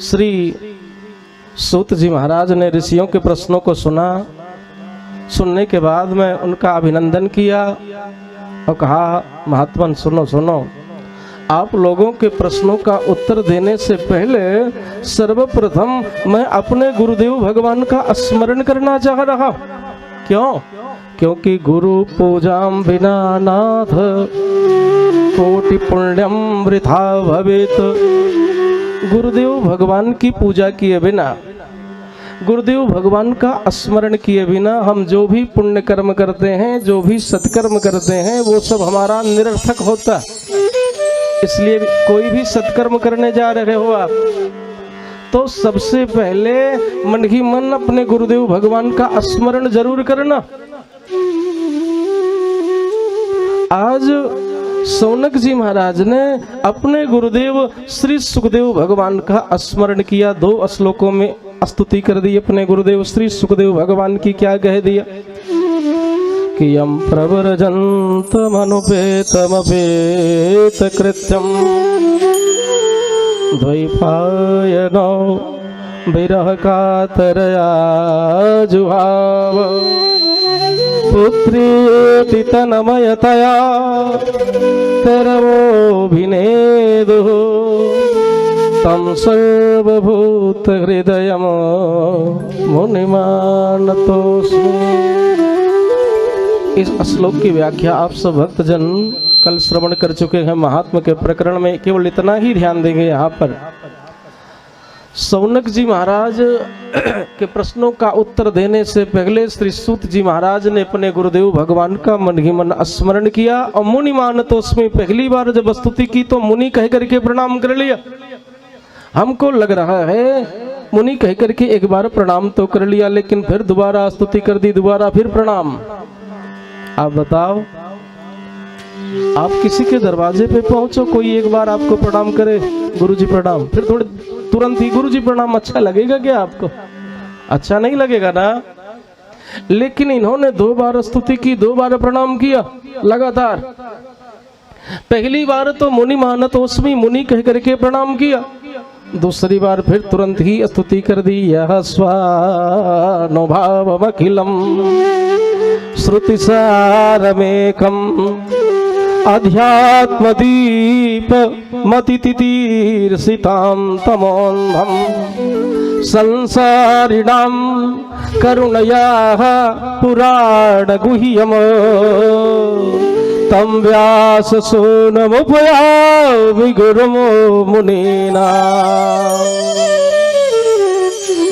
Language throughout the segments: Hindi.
श्री सूत जी महाराज ने ऋषियों के प्रश्नों को सुना। सुनने के बाद में उनका अभिनंदन किया और कहा, महात्मन सुनो सुनो, आप लोगों के प्रश्नों का उत्तर देने से पहले सर्वप्रथम मैं अपने गुरुदेव भगवान का स्मरण करना चाह रहा। क्यों? क्योंकि गुरु पूजाम बिना नाथ कोटि पुण्यम वृथा भवेत। गुरुदेव भगवान की पूजा किए बिना, गुरुदेव भगवान का स्मरण किए बिना हम जो भी पुण्य कर्म करते हैं, जो भी सत्कर्म करते हैं, वो सब हमारा निरर्थक होता। इसलिए कोई भी सत्कर्म करने जा रहे हो आप, तो सबसे पहले मन ही मन अपने गुरुदेव भगवान का स्मरण जरूर करना। आज सौनक जी महाराज ने अपने गुरुदेव श्री सुखदेव भगवान का स्मरण किया। 2 श्लोकों में स्तुति कर दी अपने गुरुदेव श्री सुखदेव भगवान की। क्या कह दिया कि यम प्रव्रजंत मनुपेतमपेत कृत्यम द्वैपायनो विरह कातरया जुहाव पुत्रेति तन्मयतया तरवोऽभिनेदुः तम सर्वभूत हृदयम मुनिमानतोऽस्मि। इस श्लोक की व्याख्या आप सब भक्तजन कल श्रवण कर चुके हैं। महात्मा के प्रकरण में केवल इतना ही ध्यान देंगे। यहाँ पर सौनक जी महाराज के प्रश्नों का उत्तर देने से पहले श्री सूत जी महाराज ने अपने गुरुदेव भगवान का मन ही मन स्मरण किया और मुनि मानतोस्मि। पहली बार जब स्तुति की तो मुनि कह करके प्रणाम कर लिया। हमको लग रहा है मुनि कह करके एक बार प्रणाम तो कर लिया, लेकिन फिर दोबारा स्तुति कर दी, दोबारा फिर प्रणाम। आप बताओ, आप किसी के दरवाजे पे पहुंचो, कोई एक बार आपको प्रणाम करे, गुरुजी प्रणाम, फिर थोड़े तुरंत ही गुरुजी प्रणाम, अच्छा लगेगा क्या आपको? अच्छा नहीं लगेगा ना। लेकिन इन्होंने 2 बार स्तुति की, 2 बार प्रणाम किया लगातार। पहली बार तो मुनि मानतोस्मि, मुनि कह करके प्रणाम किया। दूसरी बार फिर तुरंत ही स्तुति कर दी। यह स्वानुभावमखिलम श्रुतिसारमेकम अध्यात्मदीप मतितितीर्षितां तमोन्धं संसारिणां करुणयाः पुराणगुह्यम् तम व्यास सूनमुपयामि गुरुं मुनीना।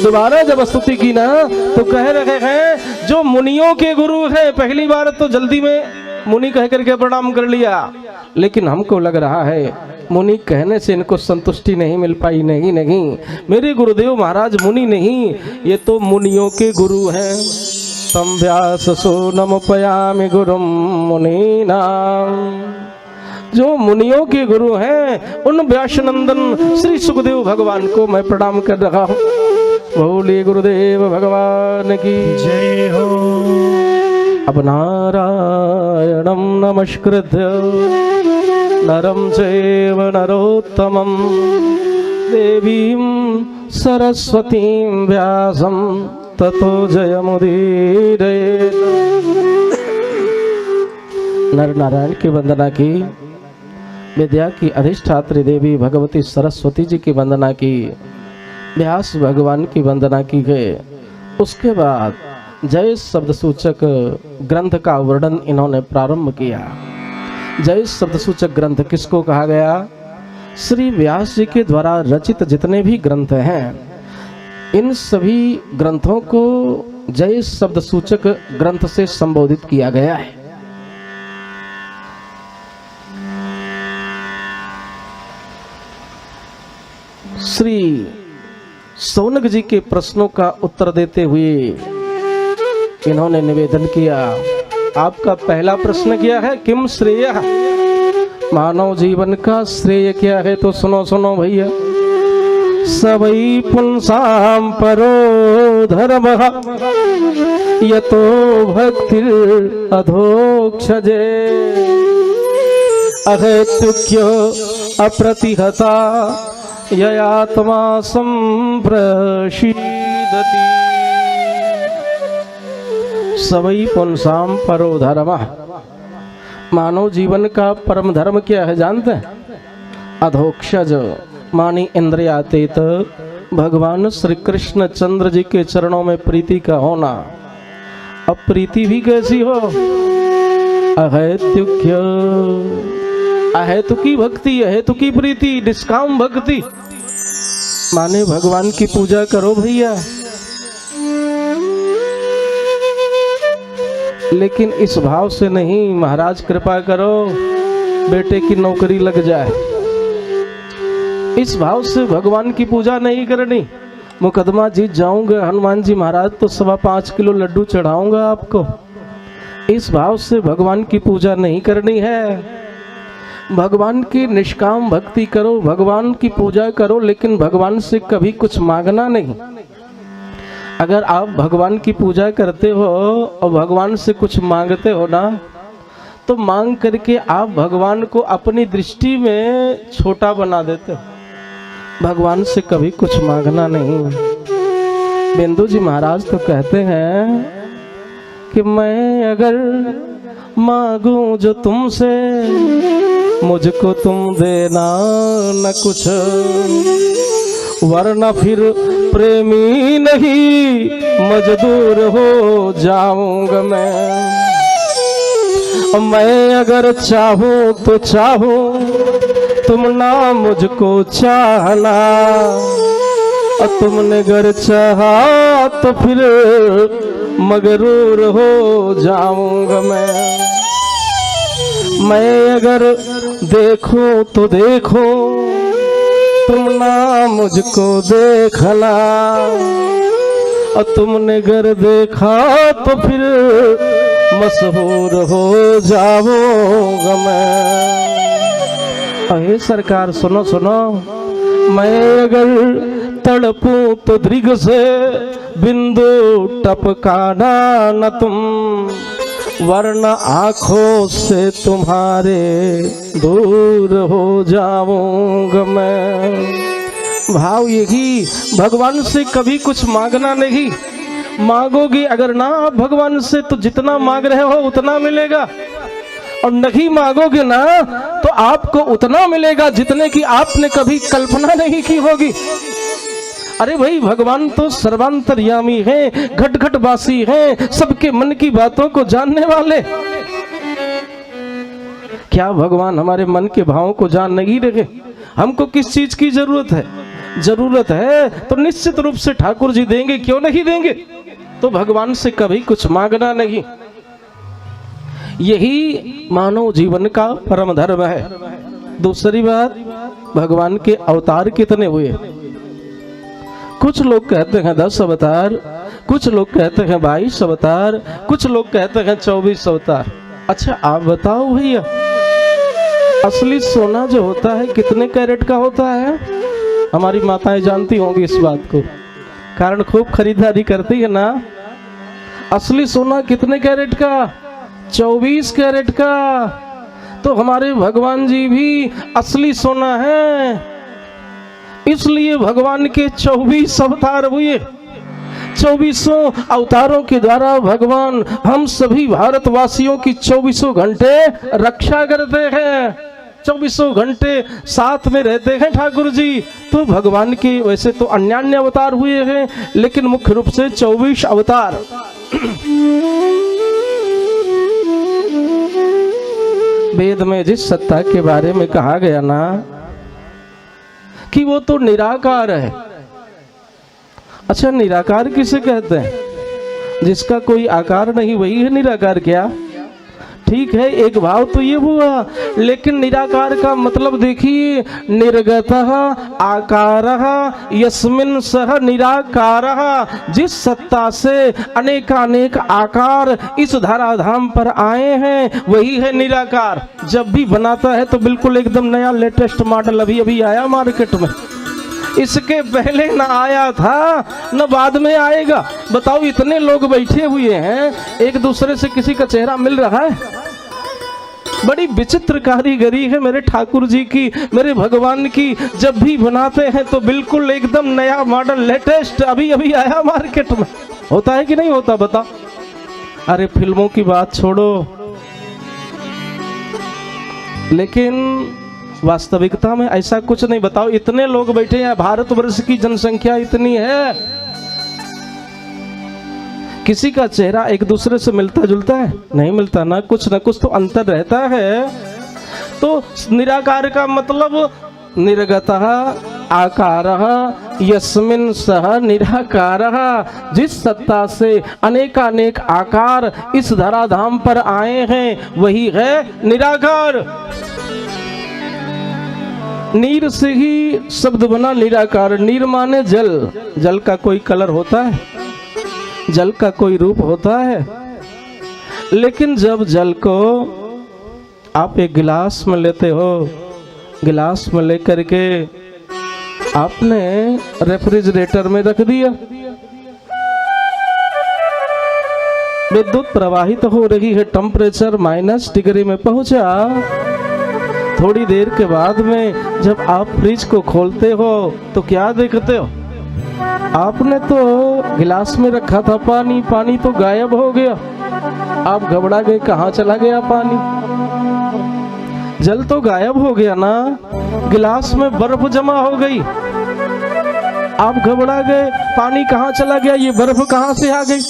दोबारा जब स्तुति की ना तो कह रहे हैं जो मुनियों के गुरु हैं। पहली बार तो जल्दी में मुनि कह करके प्रणाम कर लिया, लेकिन हमको लग रहा है मुनि कहने से इनको संतुष्टि नहीं मिल पाई। नहीं नहीं, मेरे गुरुदेव महाराज मुनि नहीं, ये तो मुनियों के गुरु हैं। तम व्यास सूनमुपयामि गुरुं मुनीना। जो मुनियों के गुरु हैं उन व्यासनंदन श्री सुखदेव भगवान को मैं प्रणाम कर रहा हूँ। बोले गुरुदेव भगवान की जय हो। अब नारायणं नमस्कृत्य नरं चैव नरोत्तमं देवीं सरस्वतीं व्यासं ततो जयमुदीरयेत्। नर नारायण की वंदना की, विद्या की अधिष्ठात्री देवी भगवती सरस्वती जी की वंदना की, व्यास भगवान की वंदना की गई। उसके बाद जय शब्द सूचक ग्रंथ का वर्णन इन्होंने प्रारंभ किया। जय शब्द सूचक ग्रंथ किसको कहा गया? श्री व्यास जी के द्वारा रचित जितने भी ग्रंथ हैं, इन सभी ग्रंथों को जय शब्द सूचक ग्रंथ से संबोधित किया गया है। श्री सौनक जी के प्रश्नों का उत्तर देते हुए इन्होंने निवेदन किया। आपका पहला प्रश्न क्या है? किम श्रेय? मानव जीवन का श्रेय क्या है? तो सुनो सुनो भैया। सवै पुंसां परो धर्मः यतो भक्तिर् अधोक्षजे अहेतुक्यो अप्रतिहता ययात्मा संप्रशीदति सवै पुंसाम परो धर्मः। मानव जीवन का परम धर्म क्या है जानते हैं? अधोक्षज मानी इंद्रियातीत भगवान श्री कृष्ण चंद्र जी के चरणों में प्रीति का होना। अब प्रीति भी कैसी हो? अहेतुक्य, अहेतुकी भक्ति, अहेतुकी प्रीति, निष्काम भक्ति। माने भगवान की पूजा करो भैया, लेकिन इस भाव से नहीं महाराज कृपा करो बेटे की नौकरी लग जाए। इस भाव से भगवान की पूजा नहीं करनी। मुकदमा जीत जाऊंगा हनुमान जी महाराज तो 5.25 किलो लड्डू चढ़ाऊंगा आपको। इस भाव से भगवान की पूजा नहीं करनी है। भगवान की निष्काम भक्ति करो, भगवान की पूजा करो, लेकिन भगवान से कभी कुछ मांगना नहीं। अगर आप भगवान की पूजा करते हो और भगवान से कुछ मांगते हो ना, तो मांग करके आप भगवान को अपनी दृष्टि में छोटा बना देते हो। भगवान से कभी कुछ मांगना नहीं। बिंदु जी महाराज तो कहते हैं कि मैं अगर मांगूं जो तुमसे, मुझको तुम देना न कुछ, वरना फिर प्रेमी नहीं मजदूर हो जाऊंगा मैं अगर चाहूं तो चाहूं, तुम ना मुझको चाहना, और तुमने अगर चाहा तो फिर मगरूर हो जाऊंगा मैं अगर देखूं तो देखूं, तुम ना मुझको देखना, और तुमने अगर देखा तो फिर मशहूर हो जाऊंगा मैं। अहे सरकार सुनो सुनो, मैं अगर तड़पूं तो दृग से बिंदु टपकाना न तुम, वरना आंखों से तुम्हारे दूर हो जाऊंगा मैं। भाव यही, भगवान से कभी कुछ मांगना नहीं। मांगोगे अगर ना आप भगवान से तो जितना मांग रहे हो उतना मिलेगा, और नहीं मांगोगे ना तो आपको उतना मिलेगा जितने की आपने कभी कल्पना नहीं की होगी। अरे भाई भगवान तो सर्वांतर्यामी है, घट घट वासी है, सबके मन की बातों को जानने वाले। क्या भगवान हमारे मन के भावों को जान नहीं रहे? हमको किस चीज की जरूरत है? जरूरत है तो निश्चित रूप से ठाकुर जी देंगे, क्यों नहीं देंगे? तो भगवान से कभी कुछ मांगना नहीं। यही मानव जीवन का परम धर्म है। दूसरी बात, भगवान के अवतार कितने हुए? कुछ लोग कहते हैं 10 अवतार, कुछ लोग कहते हैं 22 अवतार, कुछ लोग कहते हैं 24 अवतार। अच्छा आप बताओ भैया, असली सोना जो होता है कितने कैरेट का होता है? हमारी माताएं जानती होंगी इस बात को, कारण खूब खरीदारी करती है ना। असली सोना कितने कैरेट का? 24 कैरेट का। तो हमारे भगवान जी भी असली सोना है, इसलिए भगवान के 24 अवतार हुए। 24 अवतारों के द्वारा भगवान हम सभी भारतवासियों की 24 घंटे रक्षा करते हैं, 24 घंटे साथ में रहते हैं ठाकुर जी। तो भगवान के वैसे तो अन्य अवतार हुए हैं, लेकिन मुख्य रूप से 24 अवतार। वेद में जिस सत्ता के बारे में कहा गया ना कि वो तो निराकार है। अच्छा निराकार किसे कहते हैं? जिसका कोई आकार नहीं वही है निराकार क्या? ठीक है, एक भाव तो ये हुआ, लेकिन निराकार का मतलब देखिए, निर्गतः आकारः यस्मिन् सह निराकारः। जिस सत्ता से अनेकानेक आकार इस धराधाम पर आए हैं वही है निराकार। जब भी बनाता है तो बिल्कुल एकदम नया लेटेस्ट मॉडल अभी अभी आया मार्केट में, इसके पहले न आया था न बाद में आएगा। बताओ इतने लोग बैठे हुए हैं, एक दूसरे से किसी का चेहरा मिल रहा है? बड़ी विचित्र कारीगरी है मेरे ठाकुर जी की, मेरे भगवान की। जब भी बनाते हैं तो बिल्कुल एकदम नया मॉडल, लेटेस्ट, अभी अभी आया मार्केट में। होता है कि नहीं होता बता? अरे फिल्मों की बात छोड़ो, लेकिन वास्तविकता में ऐसा कुछ नहीं। बताओ, इतने लोग बैठे हैं, भारतवर्ष की जनसंख्या इतनी है, किसी का चेहरा एक दूसरे से मिलता जुलता है? नहीं मिलता ना, कुछ ना कुछ तो अंतर रहता है। तो निराकार का मतलब निर्गतः आकारः यस्मिन् सः निराकारः, जिस सत्ता से अनेकानेक आकार इस धराधाम पर आए हैं वही है निराकार। नीर से ही शब्द बना निराकार। नीर माने जल। जल का कोई कलर होता है? जल का कोई रूप होता है? लेकिन जब जल को आप एक गिलास में लेते हो, गिलास में लेकर के आपने रेफ्रिजरेटर में रख दिया, विद्युत प्रवाहित हो रही है, टेम्परेचर -डिग्री में पहुंचा। थोड़ी देर के बाद में जब आप फ्रिज को खोलते हो तो क्या देखते हो? आपने तो गिलास में रखा था पानी, पानी तो गायब हो गया। आप घबरा गए, कहाँ चला गया पानी? जल तो गायब हो गया ना, गिलास में बर्फ जमा हो गई। आप घबरा गए, पानी कहाँ चला गया, ये बर्फ कहाँ से आ गई?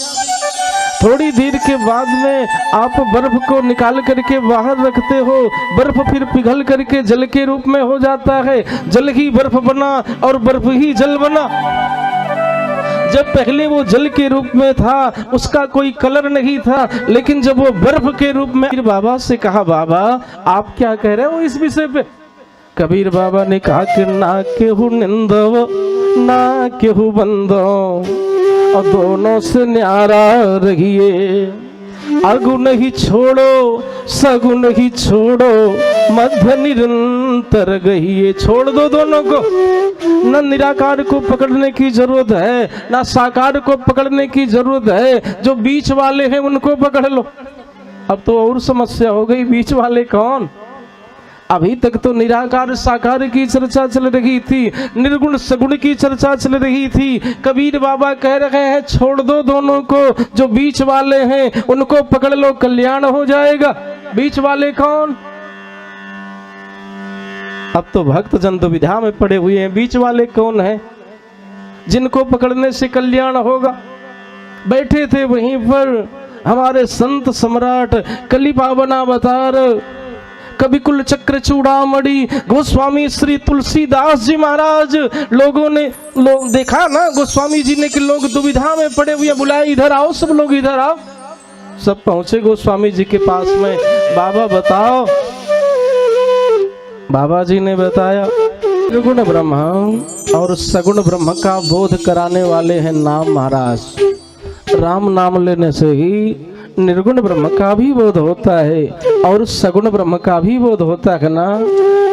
थोड़ी देर के बाद में आप बर्फ को निकाल करके बाहर रखते हो, बर्फ फिर पिघल करके जल के रूप में हो जाता है। जल ही बर्फ बना और बर्फ ही जल बना। जब पहले वो जल के रूप में था उसका कोई कलर नहीं था, लेकिन जब वो बर्फ के रूप में, बाबा से कहा, बाबा आप क्या कह रहे हो इस विषय पे? कबीर बाबा ने कहा कि ना केहू निंदो ना केहू बंदो, और दोनों से न्यारा रहिए। अगुन ही छोड़ो सगुन ही छोड़ो, मध्य निरंतर गहिए। छोड़ दो दोनों को, न निराकार को पकड़ने की जरूरत है ना साकार को पकड़ने की जरूरत है। जो बीच वाले हैं उनको पकड़ लो। अब तो और समस्या हो गई, बीच वाले कौन? अभी तक तो निराकार साकार की चर्चा चल रही थी, निर्गुण सगुण की चर्चा चल रही थी। कबीर बाबा कह रहे हैं छोड़ दो दोनों को, जो बीच वाले हैं उनको पकड़ लो, कल्याण हो जाएगा। बीच वाले कौन? अब तो भक्त जन दुविधा में पड़े हुए हैं, बीच वाले कौन है जिनको पकड़ने से कल्याण होगा? बैठे थे वहीं पर हमारे संत सम्राट कली पावन अवतार कवि कुल चक्र चूड़ामणि गोस्वामी श्री तुलसीदास जी महाराज। लोगों ने देखा ना गोस्वामी जी ने कि लोग दुविधा में पड़े हुए, बुलाए इधर आओ, सब लोग इधर आओ। सब पहुंचे गोस्वामी जी के पास में। बाबा बताओ। बाबा जी ने बताया निर्गुण ब्रह्म और सगुण ब्रह्म का बोध कराने वाले हैं नाम महाराज। राम नाम लेने से ही निर्गुण ब्रह्म का भी बोध होता है और सगुण ब्रह्म का भी बोध होता है ना।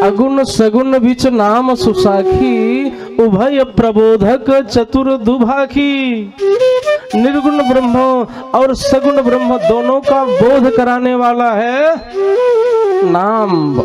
अगुण सगुण बिच नाम सुसाखी, उभय प्रबोधक चतुर दुभाखी। निर्गुण ब्रह्म और सगुण ब्रह्म दोनों का बोध कराने वाला है नाम।